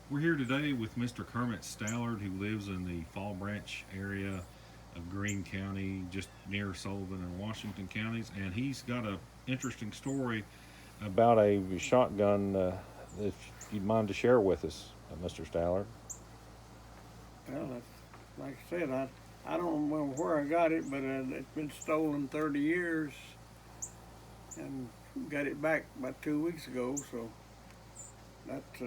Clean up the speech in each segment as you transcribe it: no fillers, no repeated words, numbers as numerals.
We're here today with Mr. Kermit Stallard, who lives in the Fall Branch area of Greene County, just near Sullivan and Washington counties, and he's got an interesting story about a shotgun. If you'd mind to share with us, Mr. Stallard. Well, that's, like I said, I don't remember where I got it, but it's been stolen 30 years, and got it back about 2 weeks ago. So that's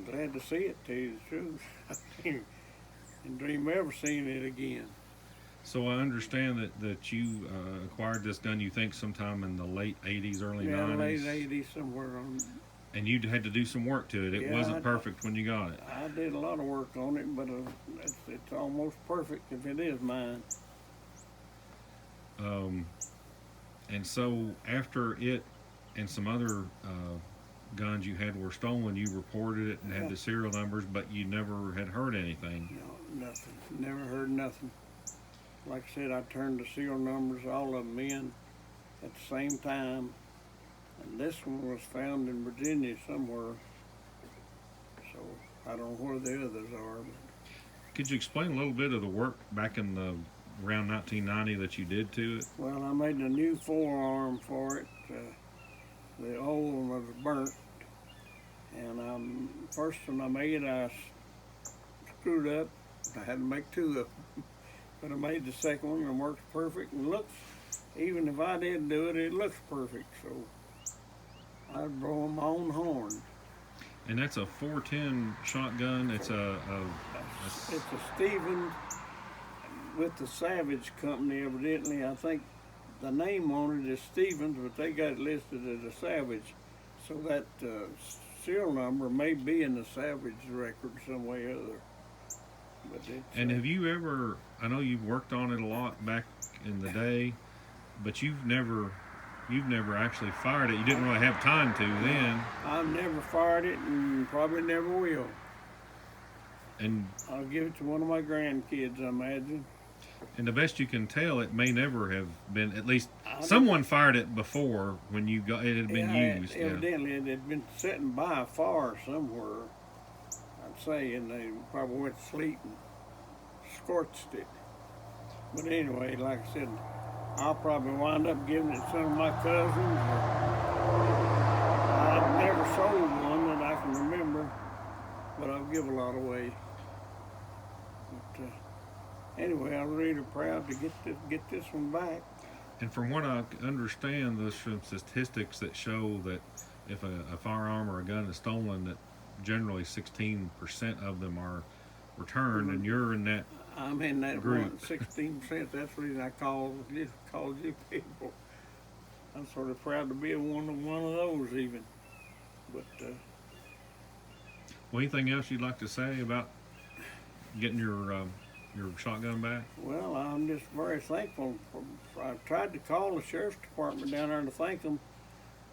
glad to see it. To tell you the truth, and dream of ever seeing it again. So I understand that you acquired this gun, you think, sometime in the late 80s, early Yeah, 90s. late '80s somewhere on. And you had to do some work to it. It Yeah, wasn't perfect when you got it. I did a lot of work on it, but it's almost perfect if it is mine. And so after it and some other guns you had were stolen, you reported it and had the serial numbers, but you never had heard anything. No, nothing. Never heard nothing. Like I said, I turned the serial numbers, all of them in at the same time. And this one was found in Virginia somewhere. So I don't know where the others are. But, Could you explain a little bit of the work back in the around 1990 that you did to it? well, I made a new forearm for it. The old one was burnt. And first one I made, I screwed up. I had to make two of them. But I made the second one and it works perfect and looks, even if I didn't do it, it looks perfect. So I'd blow my own horn. And that's a 410 shotgun. It's It's a Stevens with the Savage Company, evidently. I think the name on it is Stevens, but they got it listed as a Savage. So that serial number may be in the Savage record some way or other. But and have you ever, I know you've worked on it a lot back in the day, but you've never actually fired it. You didn't really have time to then. I've never fired it and probably never will. And I'll give it to one of my grandkids, I imagine. And the best you can tell, it may never have been. At least someone fired it before when you got it had been used. Evidently, it had been sitting by a fire somewhere, I'd say, and they probably went to sleep and scorched it. But anyway, like I said, I'll probably wind up giving it to some of my cousins. I've never sold one that I can remember, but I'll give a lot away. But anyway, I'm really proud to get this one back. And from what I understand, there's some statistics that show that if a firearm or a gun is stolen, that generally 16% of them are returned, and you're in that. I'm in that group. 16%. That's the reason I called you people. I'm sort of proud to be one of those even. But Well, anything else you'd like to say about getting your shotgun back? well, I'm just very thankful. I tried to call the sheriff's department down there to thank them,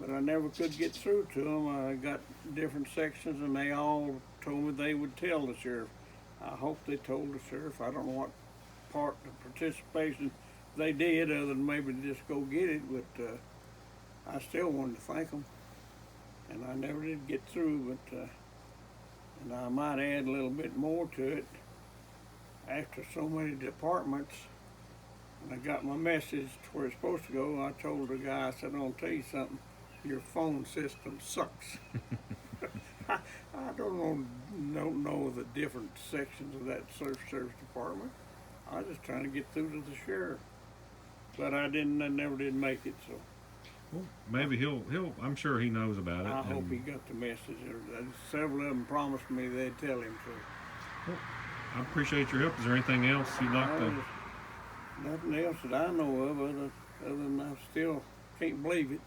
but I never could get through to them. I got different sections, and they all told me they would tell the sheriff. I hope they told the sheriff. I don't know what part of participation they did, other than maybe just go get it. But I still wanted to thank them, and I never did get through. But and I might add a little bit more to it. After so many departments, and I got my message to where it's supposed to go, I told the guy, I said, "I'll tell you something. Your phone system sucks." I don't know the different sections of that service department. I was just trying to get through to the sheriff, but I never did make it. So Well, maybe he'll. I'm sure he knows about it. I hope he got the message. Several of them promised me they'd tell him. So Well, I appreciate your help. Is there anything else you'd like to? nothing else that I know of, other than I still can't believe it.